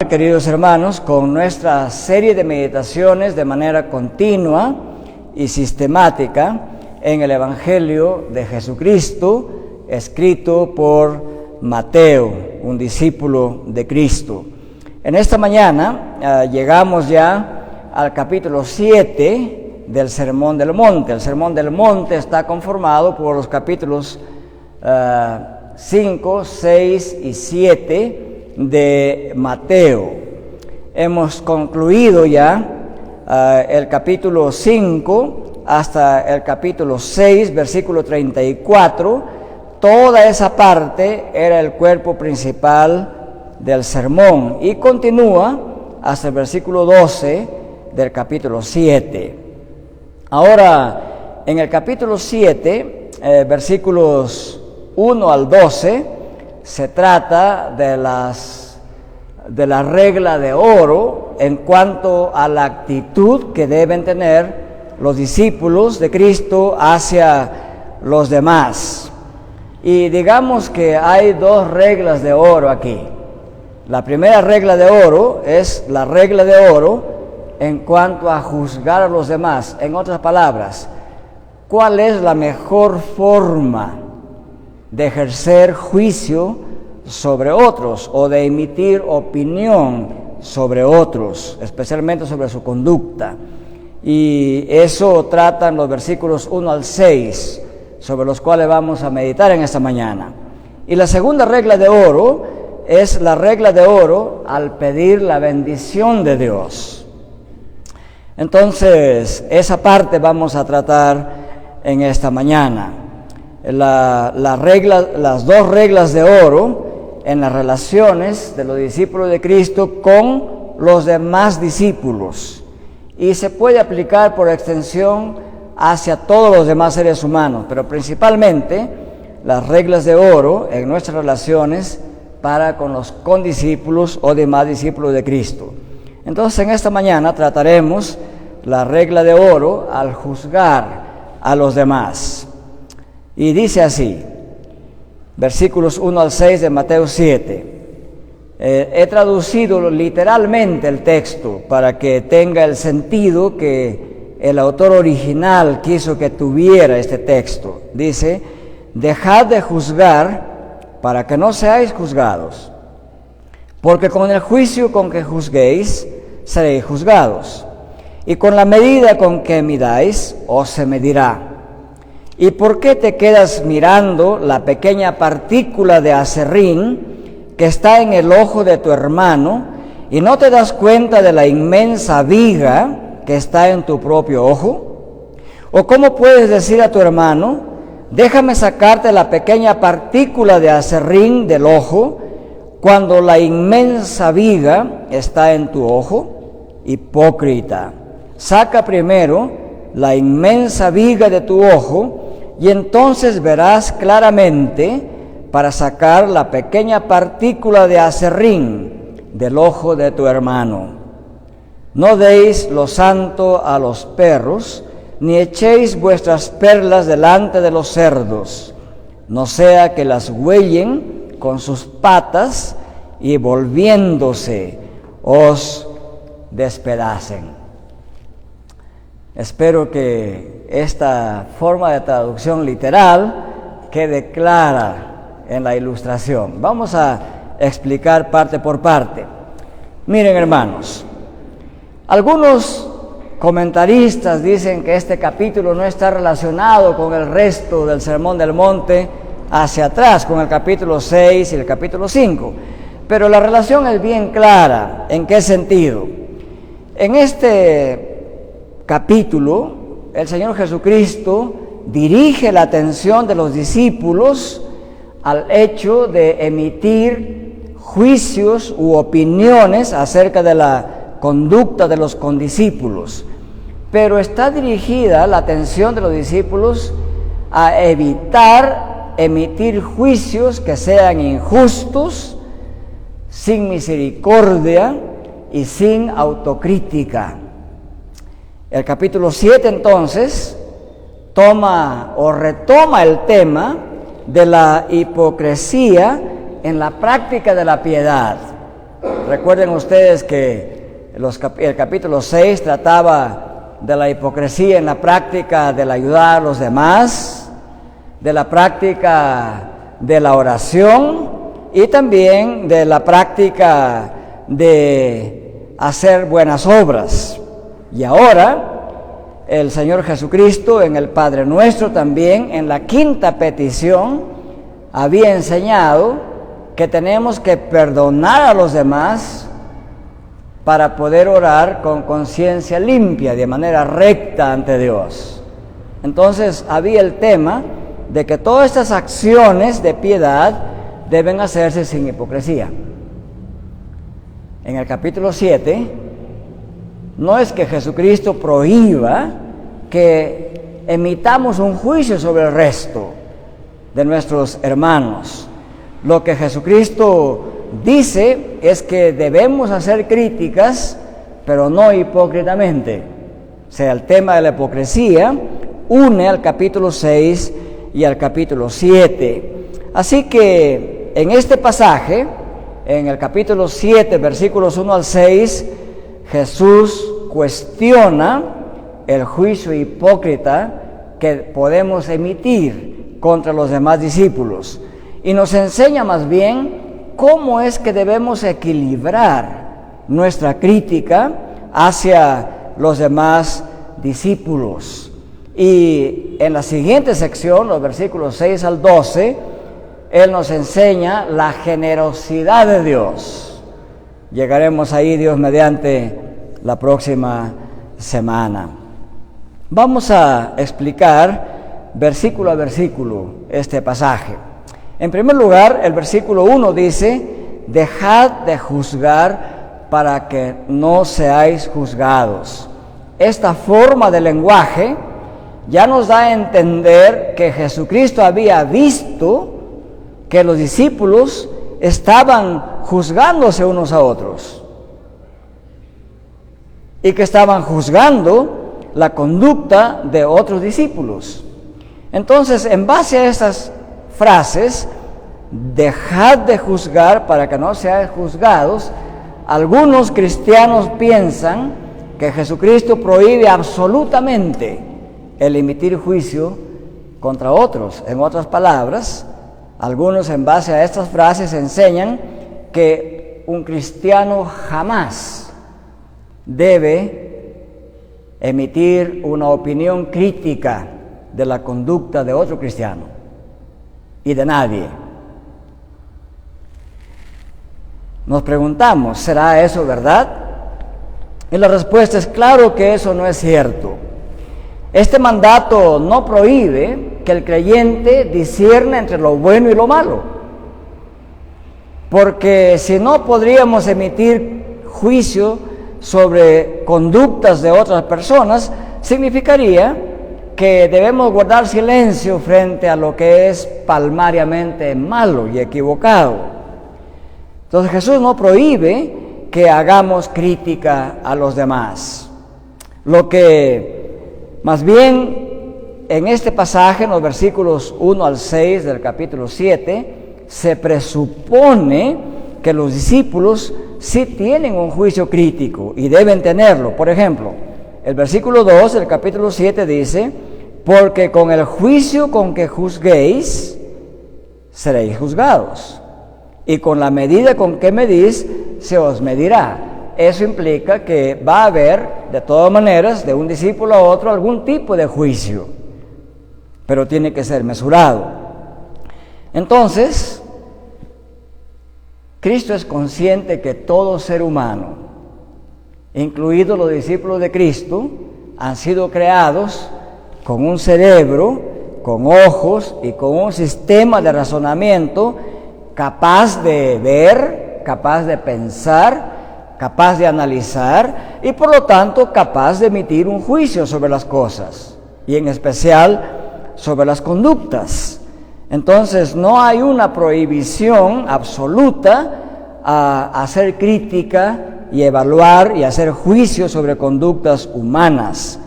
Queridos hermanos, con nuestra serie de meditaciones de manera continua y sistemática en el Evangelio de Jesucristo, escrito por Mateo, un discípulo de Cristo. En esta mañana llegamos ya al capítulo 7 del Sermón del Monte. El Sermón del Monte está conformado por los capítulos 5, 6 y 7 de Mateo. Hemos concluido ya el capítulo 5 hasta el capítulo 6, versículo 34. Toda esa parte era el cuerpo principal del sermón y continúa hasta el versículo 12 del capítulo 7. Ahora, en el capítulo 7, versículos 1 al 12, se trata de la regla de oro en cuanto a la actitud que deben tener los discípulos de Cristo hacia los demás. Y digamos que hay dos reglas de oro aquí. La primera regla de oro es la regla de oro en cuanto a juzgar a los demás. En otras palabras, ¿cuál es la mejor forma de ejercer juicio sobre otros o de emitir opinión sobre otros, especialmente sobre su conducta? Y eso tratan los versículos 1 al 6, sobre los cuales vamos a meditar en esta mañana. Y la segunda regla de oro es la regla de oro al pedir la bendición de Dios. Entonces, esa parte vamos a tratar en esta mañana. Las dos reglas de oro en las relaciones de los discípulos de Cristo con los demás discípulos, y se puede aplicar por extensión hacia todos los demás seres humanos, pero principalmente las reglas de oro en nuestras relaciones para con los condiscípulos o demás discípulos de Cristo. Entonces, en esta mañana trataremos la regla de oro al juzgar a los demás. Y dice así, versículos 1 al 6 de Mateo 7. He traducido literalmente el texto para que tenga el sentido que el autor original quiso que tuviera este texto. Dice: dejad de juzgar para que no seáis juzgados, porque con el juicio con que juzguéis seréis juzgados, y con la medida con que midáis os se medirá. ¿Y por qué te quedas mirando la pequeña partícula de aserrín que está en el ojo de tu hermano y no te das cuenta de la inmensa viga que está en tu propio ojo? ¿O cómo puedes decir a tu hermano: déjame sacarte la pequeña partícula de aserrín del ojo, cuando la inmensa viga está en tu ojo? Hipócrita, saca primero la inmensa viga de tu ojo, y entonces verás claramente para sacar la pequeña partícula de aserrín del ojo de tu hermano. No deis lo santo a los perros, ni echéis vuestras perlas delante de los cerdos, no sea que las huellen con sus patas y volviéndose os despedacen. Espero que esta forma de traducción literal quede clara en la ilustración. Vamos a explicar parte por parte. Miren, hermanos, algunos comentaristas dicen que este capítulo no está relacionado con el resto del Sermón del Monte hacia atrás, con el capítulo 6 y el capítulo 5. Pero la relación es bien clara. ¿En qué sentido? En este capítulo, el Señor Jesucristo dirige la atención de los discípulos al hecho de emitir juicios u opiniones acerca de la conducta de los condiscípulos. Pero está dirigida la atención de los discípulos a evitar emitir juicios que sean injustos, sin misericordia y sin autocrítica. El capítulo 7 entonces toma o retoma el tema de la hipocresía en la práctica de la piedad. Recuerden ustedes que el capítulo 6 trataba de la hipocresía en la práctica del ayudar a los demás, de la práctica de la oración y también de la práctica de hacer buenas obras. Y ahora el Señor Jesucristo en el Padre Nuestro también, en la quinta petición, había enseñado que tenemos que perdonar a los demás para poder orar con conciencia limpia, de manera recta ante Dios. Entonces había el tema de que todas estas acciones de piedad deben hacerse sin hipocresía. En el capítulo 7, no es que Jesucristo prohíba que emitamos un juicio sobre el resto de nuestros hermanos. Lo que Jesucristo dice es que debemos hacer críticas, pero no hipócritamente. O sea, el tema de la hipocresía une al capítulo 6 y al capítulo 7. Así que en este pasaje, en el capítulo 7, versículos 1 al 6, Jesús cuestiona el juicio hipócrita que podemos emitir contra los demás discípulos y nos enseña más bien cómo es que debemos equilibrar nuestra crítica hacia los demás discípulos. Y en la siguiente sección, los versículos 6 al 12, Él nos enseña la generosidad de Dios. Llegaremos ahí, Dios mediante, la próxima semana. Vamos a explicar versículo a versículo este pasaje. En primer lugar, el versículo 1 dice: dejad de juzgar para que no seáis juzgados. Esta forma de lenguaje ya nos da a entender que Jesucristo había visto que los discípulos estaban juzgándose unos a otros y que estaban juzgando la conducta de otros discípulos. Entonces, en base a estas frases, dejad de juzgar para que no seáis juzgados, algunos cristianos piensan que Jesucristo prohíbe absolutamente el emitir juicio contra otros. En otras palabras, algunos en base a estas frases enseñan que un cristiano jamás debe emitir una opinión crítica de la conducta de otro cristiano y de nadie. Nos preguntamos, ¿será eso verdad? Y la respuesta es claro que eso no es cierto. Este mandato no prohíbe que el creyente discierna entre lo bueno y lo malo, porque si no podríamos emitir juicio sobre conductas de otras personas, significaría que debemos guardar silencio frente a lo que es palmariamente malo y equivocado. Entonces Jesús no prohíbe que hagamos crítica a los demás. Lo que más bien en este pasaje, en los versículos 1 al 6 del capítulo 7, se presupone que los discípulos sí tienen un juicio crítico y deben tenerlo. Por ejemplo, el versículo 2 del capítulo 7 dice: porque con el juicio con que juzguéis, seréis juzgados, y con la medida con que medís, se os medirá. Eso implica que va a haber, de todas maneras, de un discípulo a otro, algún tipo de juicio, pero tiene que ser mesurado. Entonces, Cristo es consciente que todo ser humano, incluidos los discípulos de Cristo, han sido creados con un cerebro, con ojos y con un sistema de razonamiento capaz de ver, capaz de pensar, capaz de analizar y por lo tanto capaz de emitir un juicio sobre las cosas y en especial sobre las conductas. Entonces no hay una prohibición absoluta a hacer crítica y evaluar y hacer juicios sobre conductas humanas.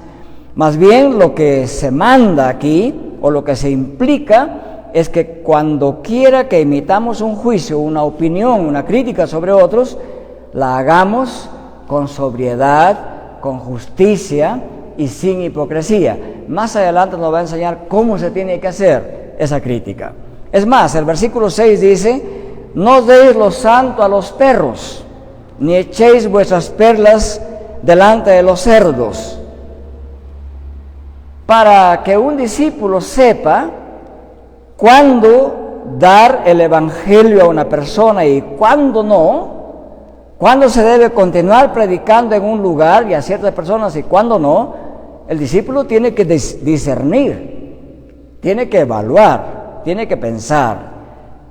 Más bien lo que se manda aquí o lo que se implica es que cuando quiera que emitamos un juicio, una opinión, una crítica sobre otros, la hagamos con sobriedad, con justicia y sin hipocresía. Más adelante nos va a enseñar cómo se tiene que hacer esa crítica. Es más, el versículo 6 dice: no deis lo santo a los perros, ni echéis vuestras perlas delante de los cerdos. Para que un discípulo sepa cuándo dar el evangelio a una persona y cuándo no, cuándo se debe continuar predicando en un lugar y a ciertas personas y cuándo no, el discípulo tiene que discernir, tiene que evaluar, tiene que pensar.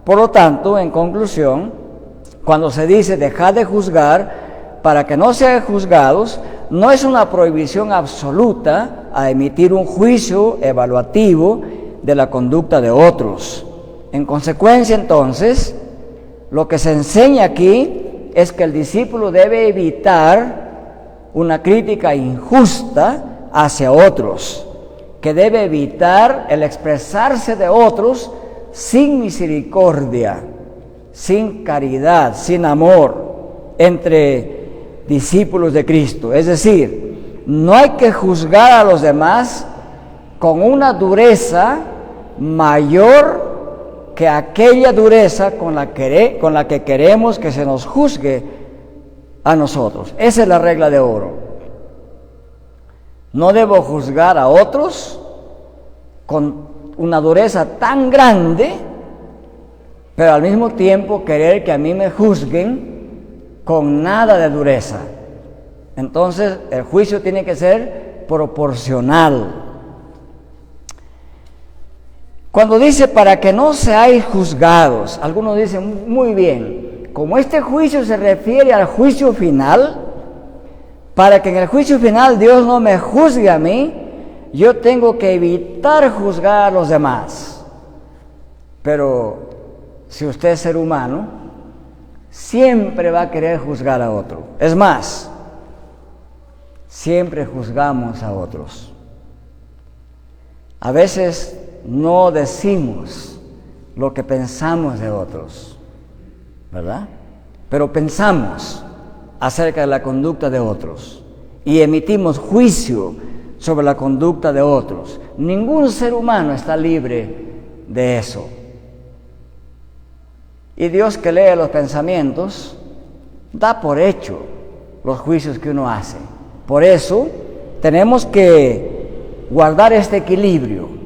Por lo tanto, en conclusión, cuando se dice dejad de juzgar para que no sean juzgados, no es una prohibición absoluta a emitir un juicio evaluativo de la conducta de otros. En consecuencia, entonces, lo que se enseña aquí es que el discípulo debe evitar una crítica injusta hacia otros, que debe evitar el expresarse de otros sin misericordia, sin caridad, sin amor entre discípulos de Cristo. Es decir, no hay que juzgar a los demás con una dureza mayor que aquella dureza con la que queremos que se nos juzgue a nosotros. Esa es la regla de oro. No debo juzgar a otros con una dureza tan grande, pero al mismo tiempo querer que a mí me juzguen con nada de dureza. Entonces el juicio tiene que ser proporcional. Cuando dice para que no seáis juzgados, algunos dicen muy bien, como este juicio se refiere al juicio final, para que en el juicio final Dios no me juzgue a mí, yo tengo que evitar juzgar a los demás. Pero si usted es ser humano, siempre va a querer juzgar a otro. Es más, siempre juzgamos a otros. A veces no decimos lo que pensamos de otros, ¿verdad? Pero pensamos acerca de la conducta de otros y emitimos juicio sobre la conducta de otros. Ningún ser humano está libre de eso. Y Dios, que lee los pensamientos, da por hecho los juicios que uno hace. Por eso tenemos que guardar este equilibrio.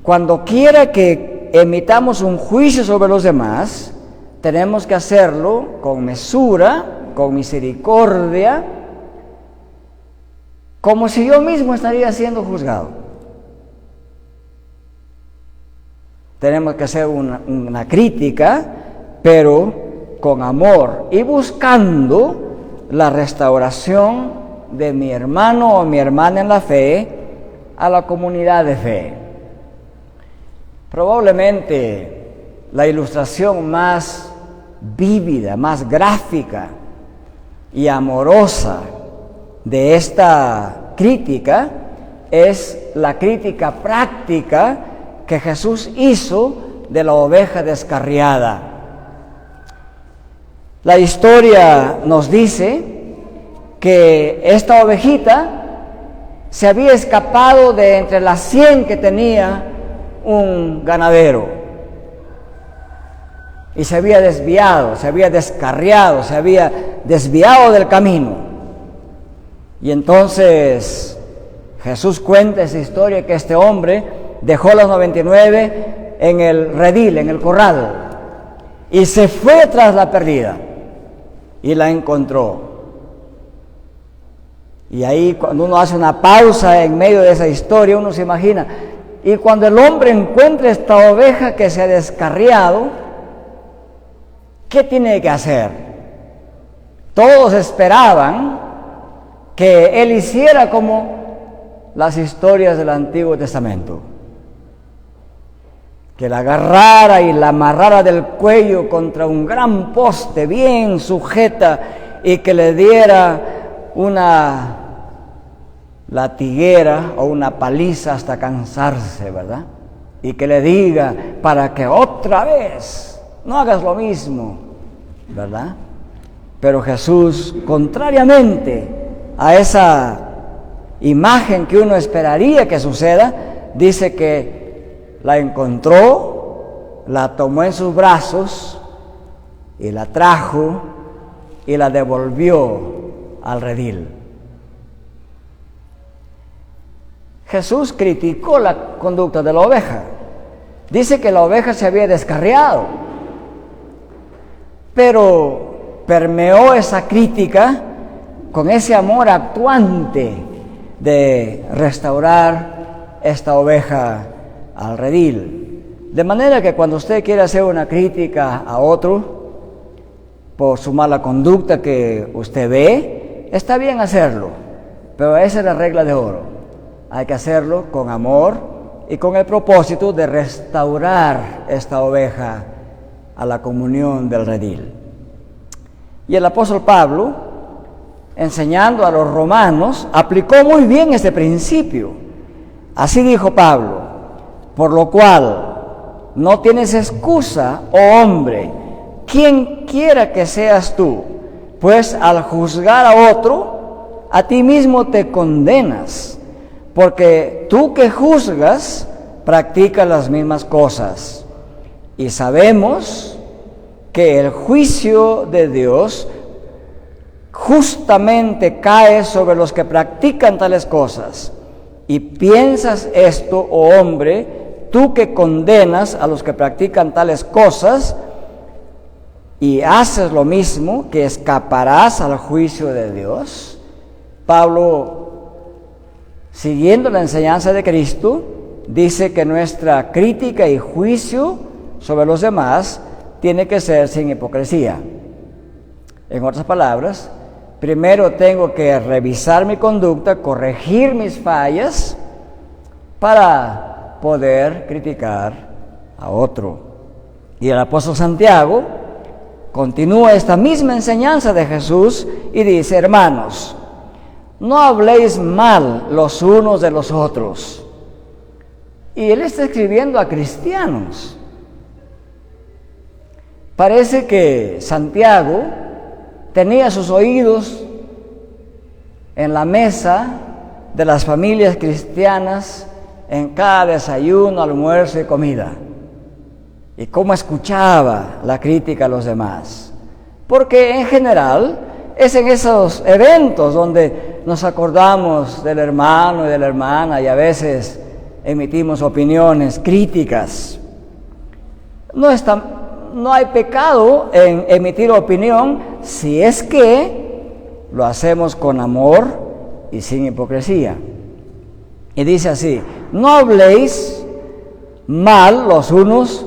Cuando quiera que emitamos un juicio sobre los demás, tenemos que hacerlo con mesura, con misericordia, como si yo mismo estaría siendo juzgado. Tenemos que hacer una crítica, pero con amor y buscando la restauración de mi hermano o mi hermana en la fe a la comunidad de fe. Probablemente la ilustración más vívida, más gráfica y amorosa de esta crítica es la crítica práctica que Jesús hizo de la oveja descarriada. La historia nos dice que esta ovejita se había escapado de entre las 100 que tenía un ganadero y se había desviado, se había descarriado, se había desviado del camino. Y entonces Jesús cuenta esa historia, que este hombre dejó las 99 en el redil, en el corral, y se fue tras la perdida y la encontró. Y ahí, cuando uno hace una pausa en medio de esa historia, uno se imagina, y cuando el hombre encuentra esta oveja que se ha descarriado, ¿qué tiene que hacer? Todos esperaban que él hiciera como las historias del Antiguo Testamento, que la agarrara y la amarrara del cuello contra un gran poste bien sujeta y que le diera una latiguera o una paliza hasta cansarse, ¿verdad? Y que le diga, para que otra vez no hagas lo mismo, ¿verdad? Pero Jesús, contrariamente a esa imagen que uno esperaría que suceda, dice que la encontró, la tomó en sus brazos y la trajo y la devolvió al redil. Jesús criticó la conducta de la oveja. Dice que la oveja se había descarriado, pero permeó esa crítica con ese amor actuante de restaurar esta oveja al redil. De manera que cuando usted quiere hacer una crítica a otro por su mala conducta que usted ve, está bien hacerlo, pero esa es la regla de oro. Hay que hacerlo con amor y con el propósito de restaurar esta oveja a la comunión del redil. Y el apóstol Pablo, enseñando a los romanos, aplicó muy bien este principio. Así dijo Pablo: por lo cual no tienes excusa, oh hombre, quien quiera que seas tú, pues al juzgar a otro, a ti mismo te condenas, porque tú que juzgas, practicas las mismas cosas. Y sabemos que el juicio de Dios justamente cae sobre los que practican tales cosas. Y piensas esto, oh hombre, tú que condenas a los que practican tales cosas, y haces lo mismo, que escaparás al juicio de Dios. Pablo, siguiendo la enseñanza de Cristo, dice que nuestra crítica y juicio sobre los demás tiene que ser sin hipocresía. En otras palabras, primero tengo que revisar mi conducta, corregir mis fallas, para poder criticar a otro. Y el apóstol Santiago continúa esta misma enseñanza de Jesús y dice: hermanos, no habléis mal los unos de los otros. Y él está escribiendo a cristianos. Parece que Santiago tenía sus oídos en la mesa de las familias cristianas en cada desayuno, almuerzo y comida. Y cómo escuchaba la crítica a los demás. Porque en general es en esos eventos donde nos acordamos del hermano y de la hermana y a veces emitimos opiniones críticas. No hay pecado en emitir opinión si es que lo hacemos con amor y sin hipocresía. Y dice así: no habléis mal los unos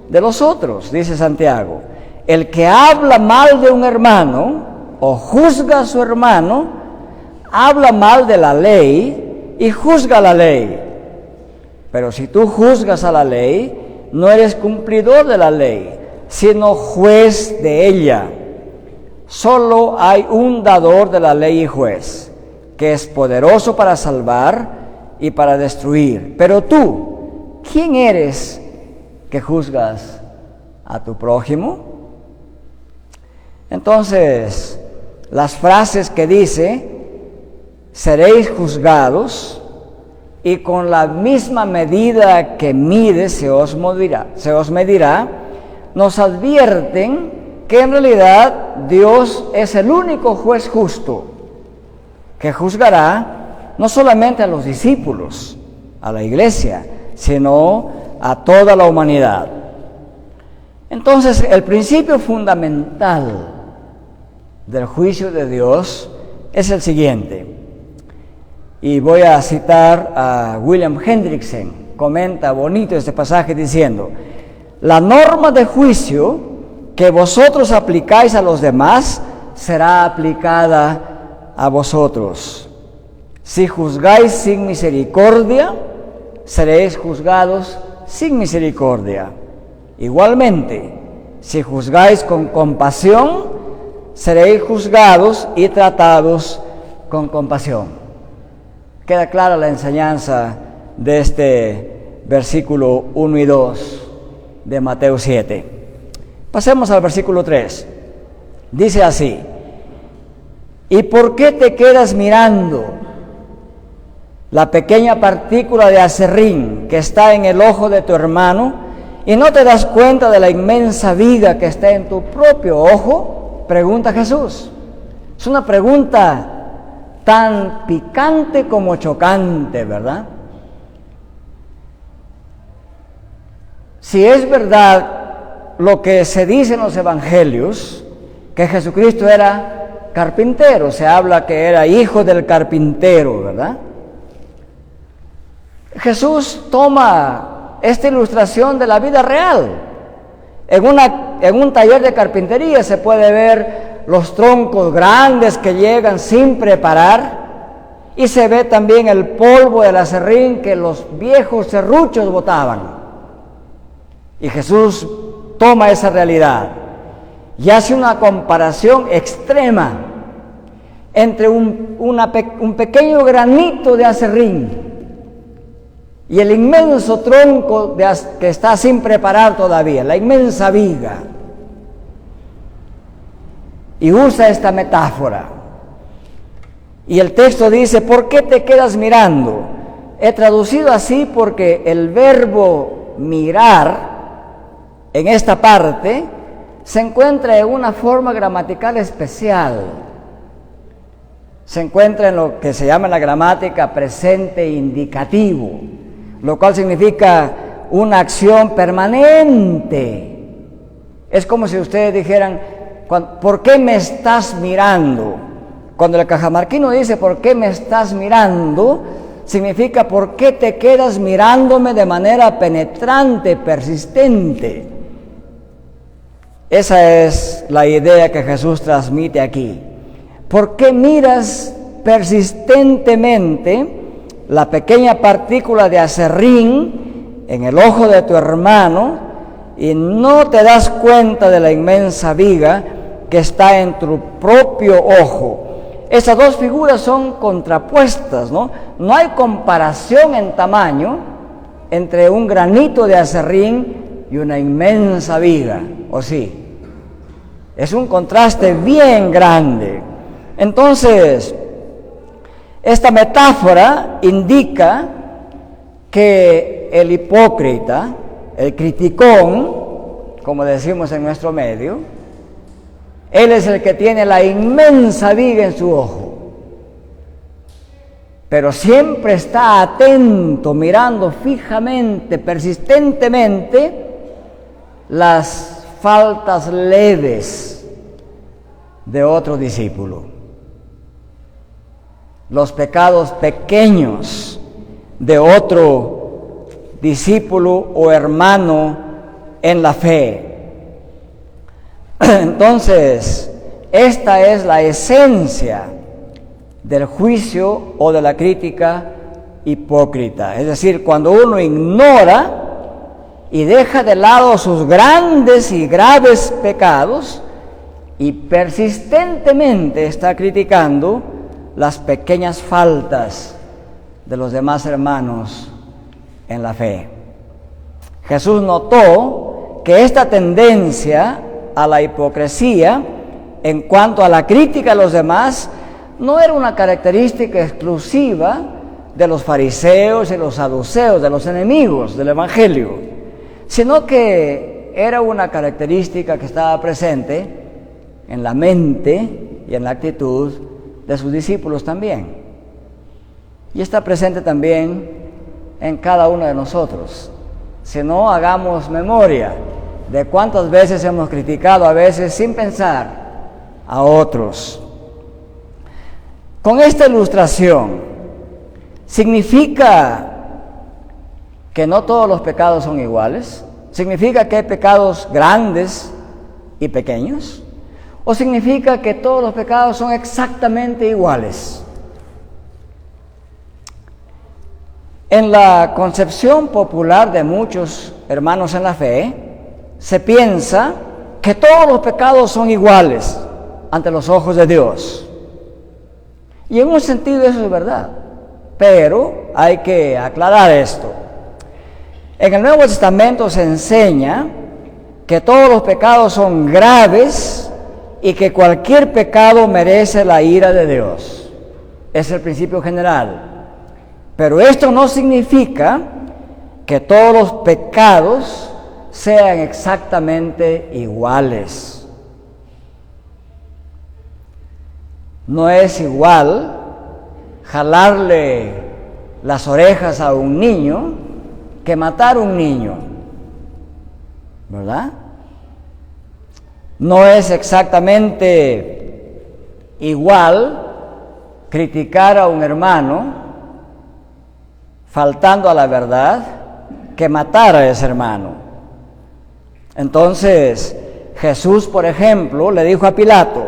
de los otros, dice Santiago. El que habla mal de un hermano o juzga a su hermano, habla mal de la ley y juzga la ley. Pero si tú juzgas a la ley, no eres cumplidor de la ley, sino juez de ella. Solo hay un dador de la ley y juez, que es poderoso para salvar y para destruir. Pero tú, ¿quién eres que juzgas a tu prójimo? Entonces, las frases que dice: seréis juzgados, y con la misma medida que mide se os medirá, nos advierten que en realidad Dios es el único juez justo, que juzgará no solamente a los discípulos, a la iglesia, sino a toda la humanidad. Entonces, el principio fundamental del juicio de Dios es el siguiente. Y voy a citar a William Hendrickson, comenta bonito este pasaje diciendo: la norma de juicio que vosotros aplicáis a los demás será aplicada a vosotros. Si juzgáis sin misericordia, seréis juzgados sin misericordia. Igualmente, si juzgáis con compasión, seréis juzgados y tratados con compasión. Queda clara la enseñanza de este versículo 1 y 2 de Mateo 7. Pasemos al versículo 3. Dice así: ¿Y por qué te quedas mirando la pequeña partícula de aserrín que está en el ojo de tu hermano y no te das cuenta de la inmensa viga que está en tu propio ojo? Pregunta Jesús. Es una pregunta tan picante como chocante, ¿verdad? Si es verdad lo que se dice en los evangelios, que Jesucristo era carpintero, se habla que era hijo del carpintero, ¿verdad? Jesús toma esta ilustración de la vida real. En un taller de carpintería se puede ver los troncos grandes que llegan sin preparar, y se ve también el polvo del aserrín que los viejos serruchos botaban. Y Jesús toma esa realidad y hace una comparación extrema entre un pequeño granito de aserrín y el inmenso tronco que está sin preparar todavía, la inmensa viga. Y usa esta metáfora. Y el texto dice, ¿por qué te quedas mirando? He traducido así porque el verbo mirar en esta parte se encuentra en una forma gramatical especial. Se encuentra en lo que se llama en la gramática presente indicativo, lo cual significa una acción permanente. Es como si ustedes dijeran, ¿por qué me estás mirando? Cuando el cajamarquino dice, ¿por qué me estás mirando?, significa, ¿por qué te quedas mirándome de manera penetrante, persistente? Esa es la idea que Jesús transmite aquí. ¿Por qué miras persistentemente la pequeña partícula de aserrín en el ojo de tu hermano y no te das cuenta de la inmensa viga que está en tu propio ojo? Esas dos figuras son contrapuestas, ¿no? No hay comparación en tamaño entre un granito de aserrín y una inmensa viga, ¿o sí? Es un contraste bien grande. Entonces, esta metáfora indica que el hipócrita, el criticón, como decimos en nuestro medio, él es el que tiene la inmensa viga en su ojo, pero siempre está atento, mirando fijamente, persistentemente, las faltas leves de otro discípulo, los pecados pequeños de otro discípulo o hermano en la fe. Entonces, esta es la esencia del juicio o de la crítica hipócrita. Es decir, cuando uno ignora y deja de lado sus grandes y graves pecados y persistentemente está criticando las pequeñas faltas de los demás hermanos en la fe. Jesús notó que esta tendencia a la hipocresía en cuanto a la crítica a los demás no era una característica exclusiva de los fariseos y los saduceos, de los enemigos del Evangelio, sino que era una característica que estaba presente en la mente y en la actitud de sus discípulos también. Y está presente también en cada uno de nosotros. Si no, hagamos memoria de cuántas veces hemos criticado, a veces sin pensar, a otros. Con esta ilustración, ¿significa que no todos los pecados son iguales? ¿Significa que hay pecados grandes y pequeños? ¿O significa que todos los pecados son exactamente iguales? En la concepción popular de muchos hermanos en la fe, se piensa que todos los pecados son iguales ante los ojos de Dios. Y en un sentido eso es verdad, pero hay que aclarar esto. En el Nuevo Testamento se enseña que todos los pecados son graves y que cualquier pecado merece la ira de Dios. Es el principio general. Pero esto no significa que todos los pecados sean exactamente iguales. No es igual jalarle las orejas a un niño que matar a un niño, ¿verdad? No es exactamente igual criticar a un hermano faltando a la verdad que matar a ese hermano. Entonces, Jesús, por ejemplo, le dijo a Pilato: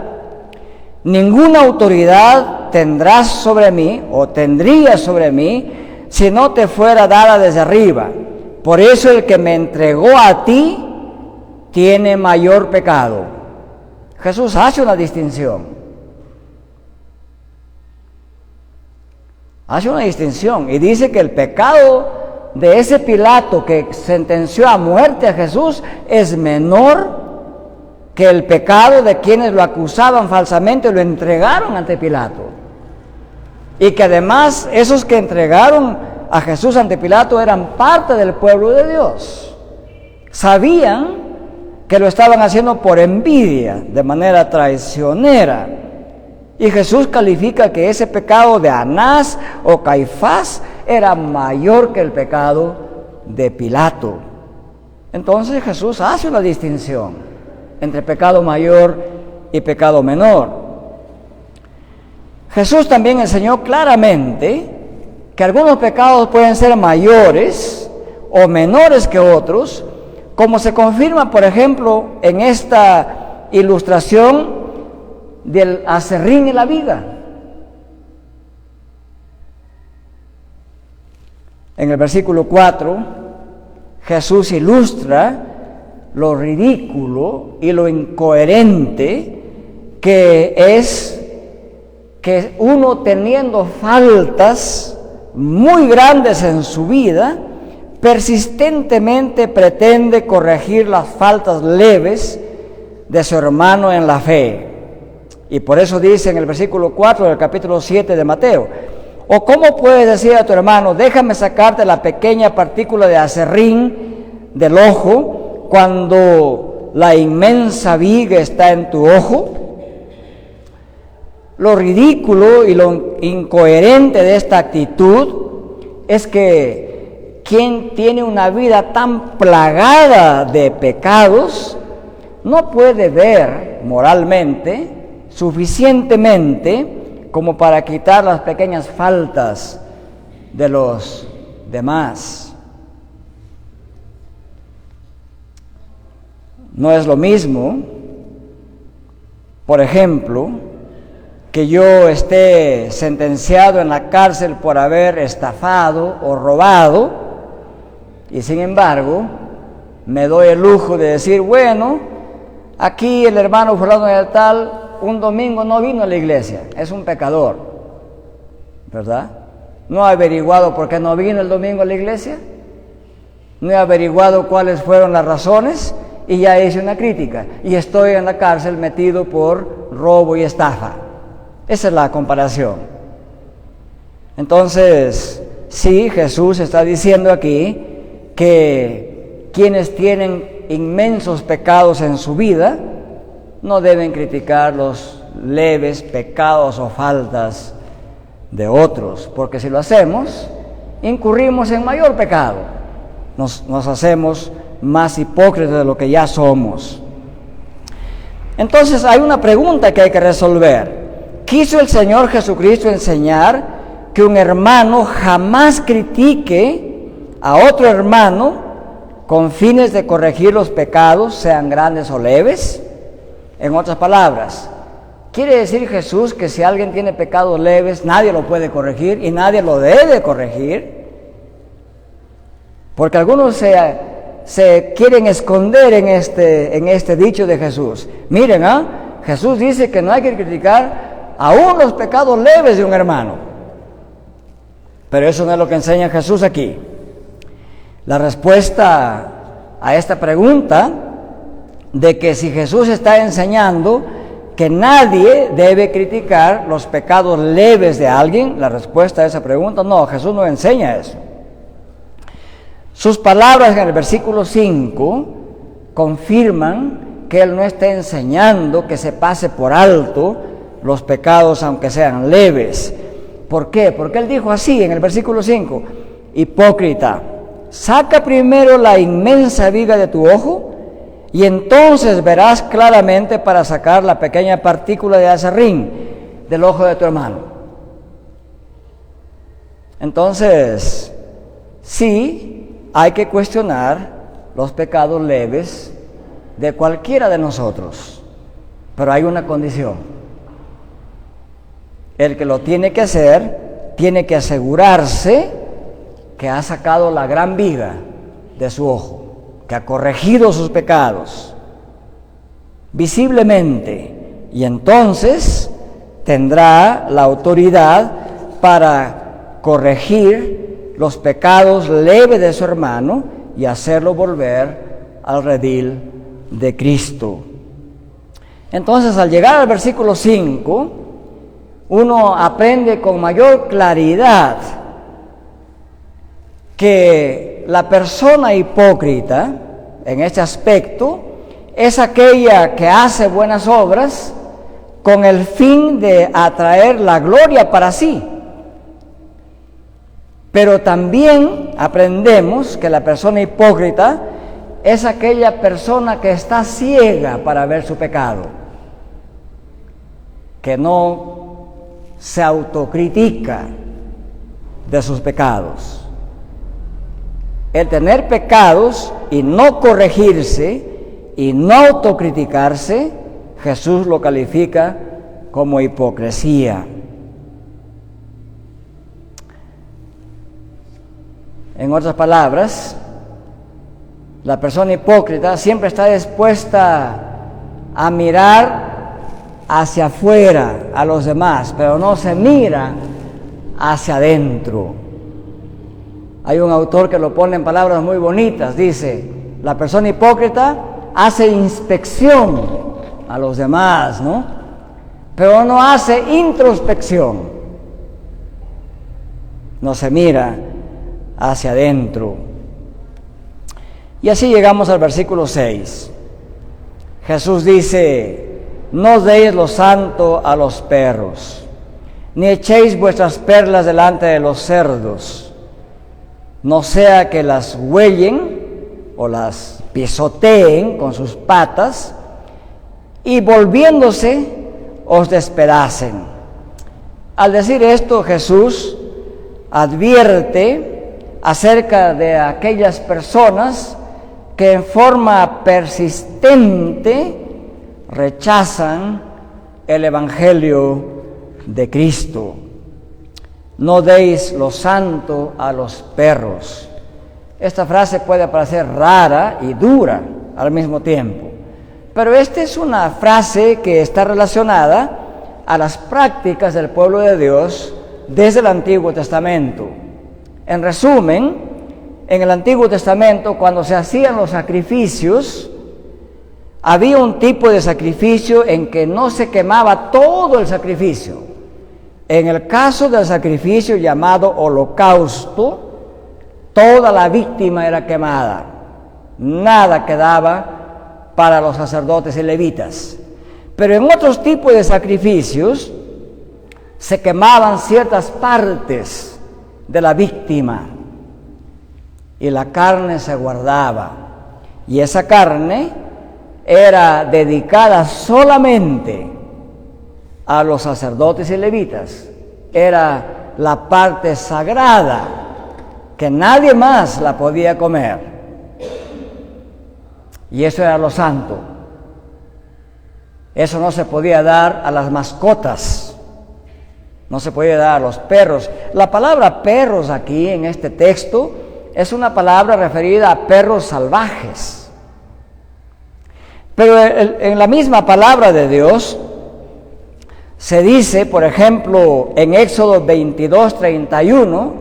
ninguna autoridad tendrás sobre mí o tendrías sobre mí si no te fuera dada desde arriba. Por eso el que me entregó a ti tiene mayor pecado. Jesús hace una distinción. Hace una distinción y dice que el pecado de ese Pilato que sentenció a muerte a Jesús es menor que el pecado de quienes lo acusaban falsamente y lo entregaron ante Pilato. Y que además esos que entregaron a Jesús ante Pilato eran parte del pueblo de Dios. Sabían que lo estaban haciendo por envidia, de manera traicionera. Y Jesús califica que ese pecado de Anás o Caifás era mayor que el pecado de Pilato. Entonces Jesús hace una distinción entre pecado mayor y pecado menor. Jesús también enseñó claramente que algunos pecados pueden ser mayores o menores que otros, como se confirma, por ejemplo, en esta ilustración del aserrín y la viga. En el versículo 4, Jesús ilustra lo ridículo y lo incoherente que es que uno, teniendo faltas muy grandes en su vida, persistentemente pretende corregir las faltas leves de su hermano en la fe. Y por eso dice en el versículo 4 del capítulo 7 de Mateo: ¿o cómo puedes decir a tu hermano, déjame sacarte la pequeña partícula de aserrín del ojo, cuando la inmensa viga está en tu ojo? Lo ridículo y lo incoherente de esta actitud es que quien tiene una vida tan plagada de pecados no puede ver moralmente suficientemente como para quitar las pequeñas faltas de los demás. No es lo mismo, por ejemplo, que yo esté sentenciado en la cárcel por haber estafado o robado, y sin embargo me doy el lujo de decir, bueno, aquí el hermano fulano de tal un domingo no vino a la iglesia, es un pecador, ¿verdad? No he averiguado por qué no vino el domingo a la iglesia, no he averiguado cuáles fueron las razones, y ya hice una crítica, y estoy en la cárcel metido por robo y estafa. Esa es la comparación. Entonces, sí, Jesús está diciendo aquí que quienes tienen inmensos pecados en su vida no deben criticar los leves pecados o faltas de otros, porque si lo hacemos, incurrimos en mayor pecado. Nos hacemos más hipócritas de lo que ya somos. Entonces hay una pregunta que hay que resolver. ¿Quiso el Señor Jesucristo enseñar que un hermano jamás critique a otro hermano con fines de corregir los pecados, sean grandes o leves? En otras palabras, ¿quiere decir Jesús que si alguien tiene pecados leves, nadie lo puede corregir y nadie lo debe corregir? Porque algunos se quieren esconder en este dicho de Jesús. Miren, Jesús dice que no hay que criticar aún los pecados leves de un hermano. Pero eso no es lo que enseña Jesús aquí. La respuesta a esta pregunta de que si Jesús está enseñando que nadie debe criticar los pecados leves de alguien. La respuesta a esa pregunta, no, Jesús no enseña eso. Sus palabras en el versículo 5 confirman que Él no está enseñando que se pase por alto los pecados aunque sean leves. ¿Por qué? Porque Él dijo así en el versículo 5, hipócrita, saca primero la inmensa viga de tu ojo, y entonces verás claramente para sacar la pequeña partícula de aserrín del ojo de tu hermano. Entonces, sí, hay que cuestionar los pecados leves de cualquiera de nosotros, pero hay una condición. El que lo tiene que hacer, tiene que asegurarse que ha sacado la gran viga de su ojo, que ha corregido sus pecados visiblemente, y entonces tendrá la autoridad para corregir los pecados leves de su hermano y hacerlo volver al redil de Cristo. Entonces, al llegar al versículo 5, uno aprende con mayor claridad que la persona hipócrita, en este aspecto, es aquella que hace buenas obras con el fin de atraer la gloria para sí. Pero también aprendemos que la persona hipócrita es aquella persona que está ciega para ver su pecado, que no se autocritica de sus pecados. El tener pecados y no corregirse y no autocriticarse, Jesús lo califica como hipocresía. En otras palabras, la persona hipócrita siempre está dispuesta a mirar hacia afuera a los demás, pero no se mira hacia adentro. Hay un autor que lo pone en palabras muy bonitas, dice, la persona hipócrita hace inspección a los demás, ¿no? Pero no hace introspección, no se mira hacia adentro. Y así llegamos al versículo 6. Jesús dice, no deis lo santo a los perros, ni echéis vuestras perlas delante de los cerdos, no sea que las huellen o las pisoteen con sus patas y volviéndose os despedacen. Al decir esto, Jesús advierte acerca de aquellas personas que en forma persistente rechazan el Evangelio de Cristo. No deis lo santo a los perros. Esta frase puede parecer rara y dura al mismo tiempo, pero esta es una frase que está relacionada a las prácticas del pueblo de Dios desde el Antiguo Testamento. En resumen, en el Antiguo Testamento, cuando se hacían los sacrificios, había un tipo de sacrificio en que no se quemaba todo el sacrificio. En el caso del sacrificio llamado holocausto, toda la víctima era quemada. Nada quedaba para los sacerdotes y levitas. Pero en otros tipos de sacrificios se quemaban ciertas partes de la víctima y la carne se guardaba. Y esa carne era dedicada solamente a los sacerdotes y levitas. Era la parte sagrada que nadie más la podía comer. Y eso era lo santo. Eso no se podía dar a las mascotas, no se podía dar a los perros. La palabra perros aquí en este texto es una palabra referida a perros salvajes. Pero en la misma palabra de Dios se dice, por ejemplo, en Éxodo 22:31,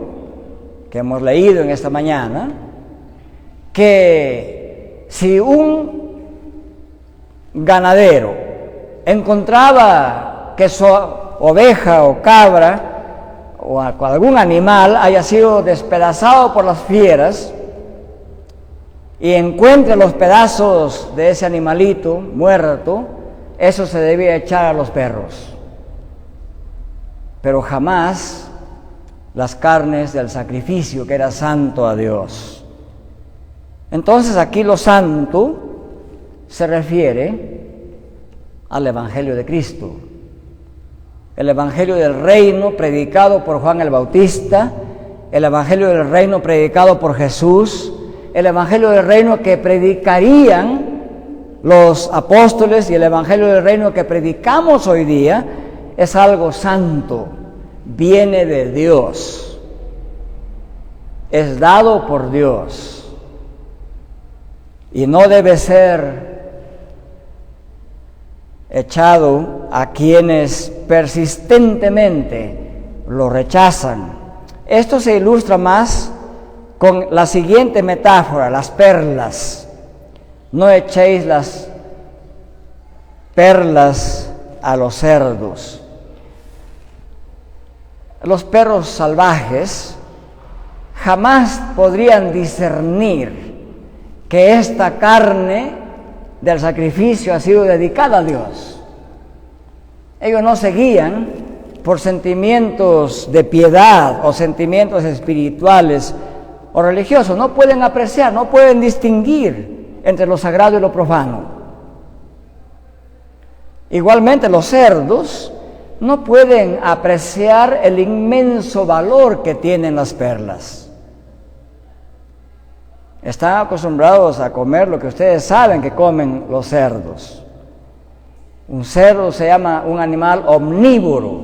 que hemos leído en esta mañana, que si un ganadero encontraba que su oveja o cabra o algún animal haya sido despedazado por las fieras y encuentre los pedazos de ese animalito muerto, eso se debía echar a los perros. Pero jamás las carnes del sacrificio que era santo a Dios. Entonces aquí lo santo se refiere al Evangelio de Cristo. El Evangelio del Reino predicado por Juan el Bautista, el Evangelio del Reino predicado por Jesús, el Evangelio del Reino que predicarían los apóstoles y el Evangelio del Reino que predicamos hoy día es algo santo, viene de Dios, es dado por Dios y no debe ser echado a quienes persistentemente lo rechazan. Esto se ilustra más con la siguiente metáfora, las perlas. No echéis las perlas a los cerdos. Los perros salvajes jamás podrían discernir que esta carne del sacrificio ha sido dedicada a Dios. Ellos no se guían por sentimientos de piedad o sentimientos espirituales o religiosos. No pueden apreciar, no pueden distinguir entre lo sagrado y lo profano. Igualmente los cerdos no pueden apreciar el inmenso valor que tienen las perlas. Están acostumbrados a comer lo que ustedes saben que comen los cerdos. Un cerdo se llama un animal omnívoro,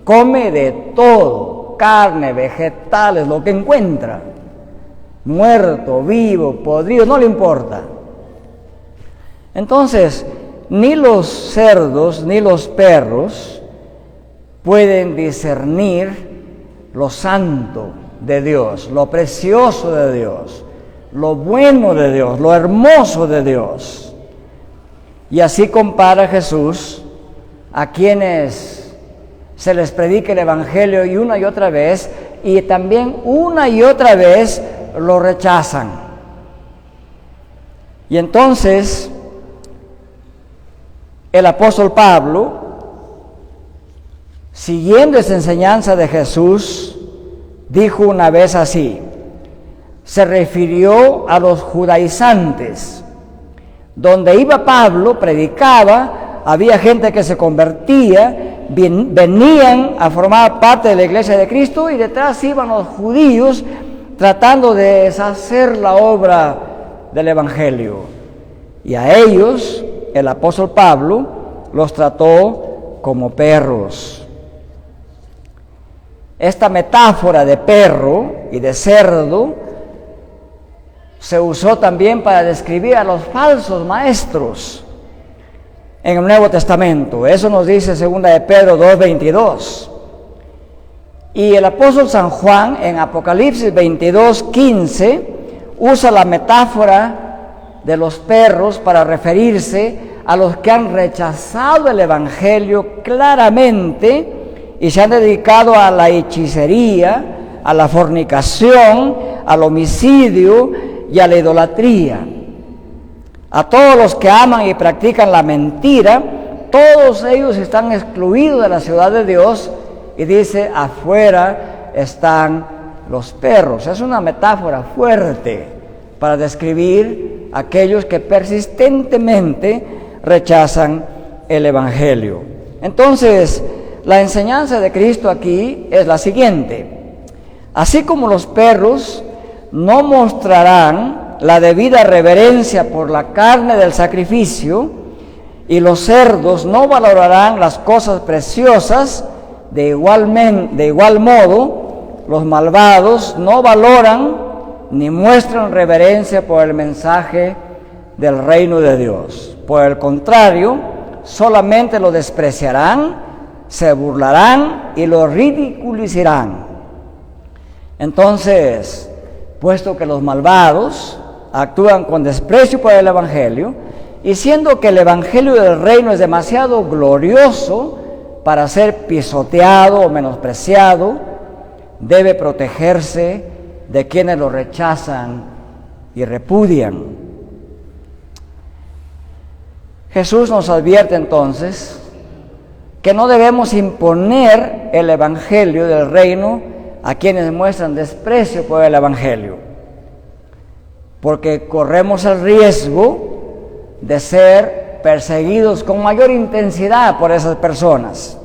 come de todo, carne, vegetales, lo que encuentra, muerto, vivo, podrido, no le importa. Entonces, ni los cerdos ni los perros pueden discernir lo santo de Dios, lo precioso de Dios, lo bueno de Dios, lo hermoso de Dios. Y así compara Jesús a quienes se les predica el Evangelio y una y otra vez, y también una y otra vez lo rechazan. Y entonces el apóstol Pablo, siguiendo esa enseñanza de Jesús, dijo una vez así, se refirió a los judaizantes. Donde iba Pablo, predicaba, había gente que se convertía, venían a formar parte de la iglesia de Cristo y detrás iban los judíos tratando de deshacer la obra del Evangelio. Y a ellos el apóstol Pablo los trató como perros. Esta metáfora de perro y de cerdo se usó también para describir a los falsos maestros en el Nuevo Testamento. Eso nos dice 2 de Pedro 2:22. Y el apóstol San Juan en Apocalipsis 22:15 usa la metáfora de los perros para referirse a los que han rechazado el Evangelio claramente y se han dedicado a la hechicería, a la fornicación, al homicidio y a la idolatría. A todos los que aman y practican la mentira, todos ellos están excluidos de la ciudad de Dios, y dice, afuera están los perros. Es una metáfora fuerte para describir a aquellos que persistentemente rechazan el Evangelio. Entonces, la enseñanza de Cristo aquí es la siguiente: así como los perros no mostrarán la debida reverencia por la carne del sacrificio, y los cerdos no valorarán las cosas preciosas, de igual modo, los malvados no valoran ni muestran reverencia por el mensaje del reino de Dios. Por el contrario, solamente lo despreciarán, se burlarán y lo ridiculizarán. Entonces, puesto que los malvados actúan con desprecio por el Evangelio y siendo que el Evangelio del Reino es demasiado glorioso para ser pisoteado o menospreciado, debe protegerse de quienes lo rechazan y repudian. Jesús nos advierte entonces que no debemos imponer el Evangelio del Reino a quienes muestran desprecio por el Evangelio, porque corremos el riesgo de ser perseguidos con mayor intensidad por esas personas.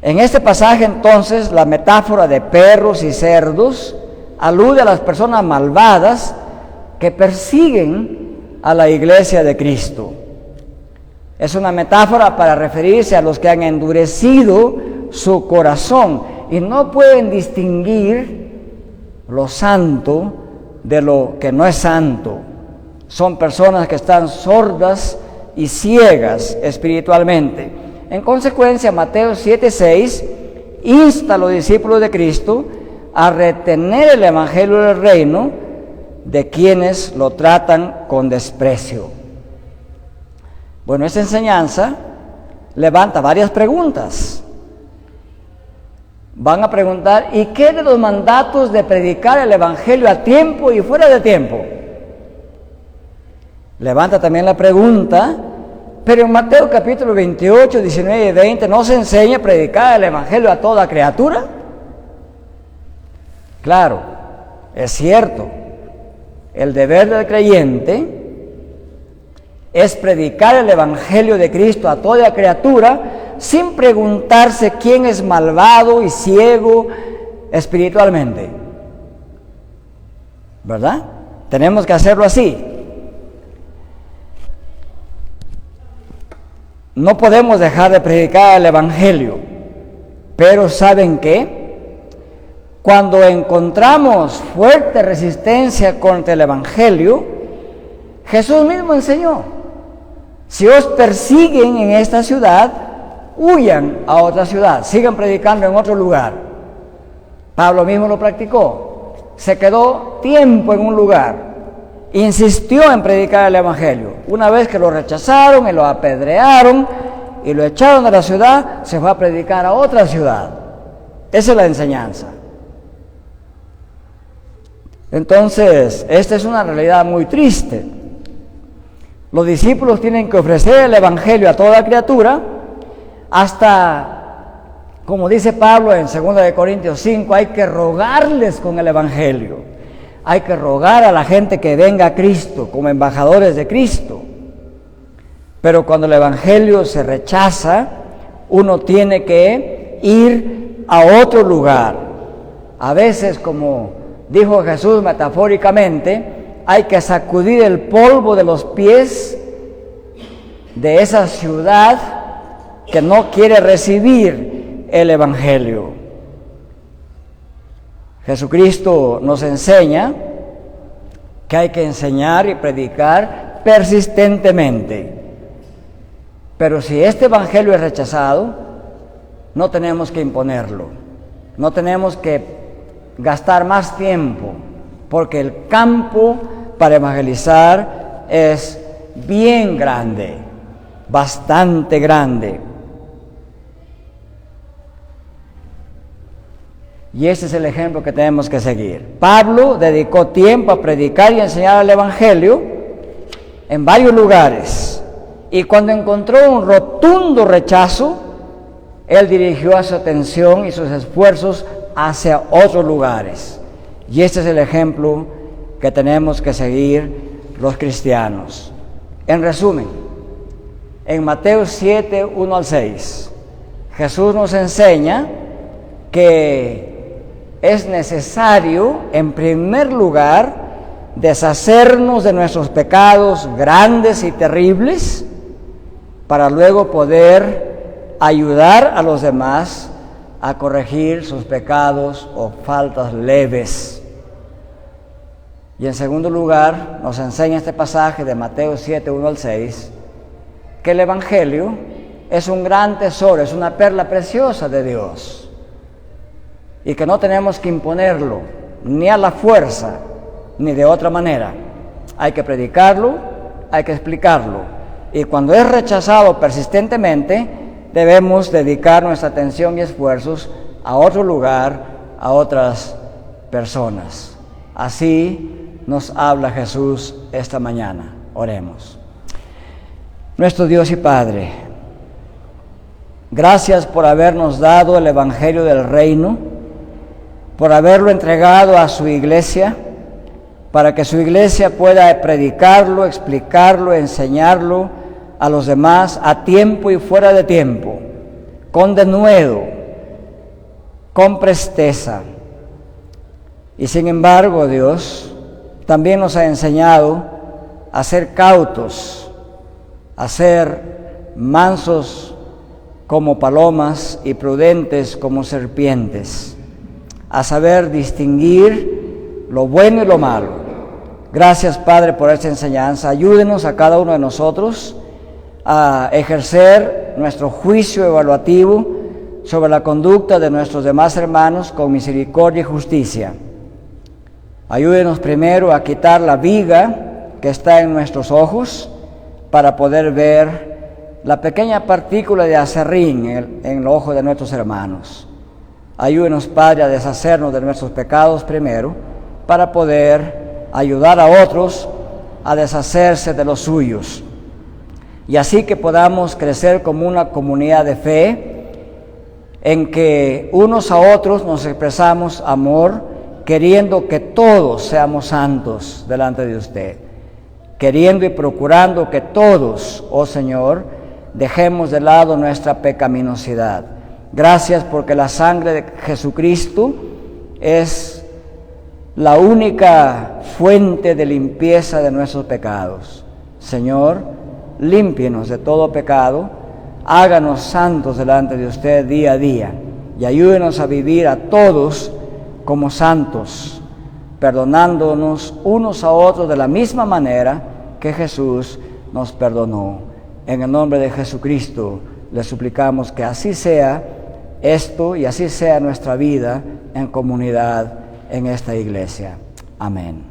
En este pasaje entonces la metáfora de perros y cerdos alude a las personas malvadas que persiguen a la iglesia de Cristo. Es una metáfora para referirse a los que han endurecido su corazón y no pueden distinguir lo santo de lo que no es santo. Son personas que están sordas y ciegas espiritualmente. En consecuencia, Mateo 7:6 insta a los discípulos de Cristo a retener el Evangelio del Reino de quienes lo tratan con desprecio. Bueno, esta enseñanza levanta varias preguntas. Van a preguntar, ¿y qué de los mandatos de predicar el Evangelio a tiempo y fuera de tiempo? Levanta también la pregunta, pero en Mateo capítulo 28, 19 y 20, ¿no se enseña a predicar el Evangelio a toda criatura? Claro, es cierto. El deber del creyente es predicar el Evangelio de Cristo a toda criatura sin preguntarse quién es malvado y ciego espiritualmente. ¿Verdad? Tenemos que hacerlo así. No podemos dejar de predicar el Evangelio, pero ¿saben qué? Cuando encontramos fuerte resistencia contra el Evangelio, Jesús mismo enseñó: si os persiguen en esta ciudad, huyan a otra ciudad, sigan predicando en otro lugar. Pablo mismo lo practicó, se quedó tiempo en un lugar, insistió en predicar el Evangelio. Una vez que lo rechazaron y lo apedrearon y lo echaron de la ciudad, se fue a predicar a otra ciudad. Esa es la enseñanza. Entonces, esta es una realidad muy triste. Los discípulos tienen que ofrecer el Evangelio a toda criatura, hasta, como dice Pablo en 2 Corintios 5, hay que rogarles con el Evangelio. Hay que rogar a la gente que venga a Cristo como embajadores de Cristo. Pero cuando el Evangelio se rechaza, uno tiene que ir a otro lugar. A veces, como dijo Jesús metafóricamente, hay que sacudir el polvo de los pies de esa ciudad que no quiere recibir el Evangelio. Jesucristo nos enseña que hay que enseñar y predicar persistentemente. Pero si este Evangelio es rechazado, no tenemos que imponerlo. No tenemos que gastar más tiempo, porque el campo para evangelizar es bien grande, bastante grande. Y ese es el ejemplo que tenemos que seguir. Pablo dedicó tiempo a predicar y enseñar el Evangelio en varios lugares. Y cuando encontró un rotundo rechazo, él dirigió su atención y sus esfuerzos hacia otros lugares. Y este es el ejemplo que tenemos que seguir los cristianos. En resumen, en Mateo 7, 1 al 6, Jesús nos enseña que es necesario, en primer lugar, deshacernos de nuestros pecados grandes y terribles, para luego poder ayudar a los demás a corregir sus pecados o faltas leves. Y en segundo lugar, nos enseña este pasaje de Mateo 7, 1 al 6, que el Evangelio es un gran tesoro, es una perla preciosa de Dios, y que no tenemos que imponerlo, ni a la fuerza, ni de otra manera. Hay que predicarlo hay que explicarlo. Y cuando es rechazado persistentemente, debemos dedicar nuestra atención y esfuerzos a otro lugar, a otras personas. Así nos habla Jesús esta mañana. Oremos. Nuestro Dios y Padre, gracias por habernos dado el Evangelio del Reino, por haberlo entregado a su iglesia, para que su iglesia pueda predicarlo, explicarlo, enseñarlo a los demás a tiempo y fuera de tiempo, con denuedo, con presteza. Y sin embargo, Dios también nos ha enseñado a ser cautos, a ser mansos como palomas y prudentes como serpientes, a saber distinguir lo bueno y lo malo. Gracias, Padre, por esta enseñanza. Ayúdenos a cada uno de nosotros a ejercer nuestro juicio evaluativo sobre la conducta de nuestros demás hermanos con misericordia y justicia. Ayúdenos primero a quitar la viga que está en nuestros ojos para poder ver la pequeña partícula de aserrín en el ojo de nuestros hermanos. Ayúdenos, Padre, a deshacernos de nuestros pecados primero para poder ayudar a otros a deshacerse de los suyos. Y así que podamos crecer como una comunidad de fe en que unos a otros nos expresamos amor, queriendo que todos seamos santos delante de usted, queriendo y procurando que todos, oh Señor, dejemos de lado nuestra pecaminosidad. Gracias porque la sangre de Jesucristo es la única fuente de limpieza de nuestros pecados. Señor, límpienos de todo pecado, háganos santos delante de usted día a día y ayúdenos a vivir a todos como santos, perdonándonos unos a otros de la misma manera que Jesús nos perdonó. En el nombre de Jesucristo le suplicamos que así sea esto y así sea nuestra vida en comunidad en esta iglesia. Amén.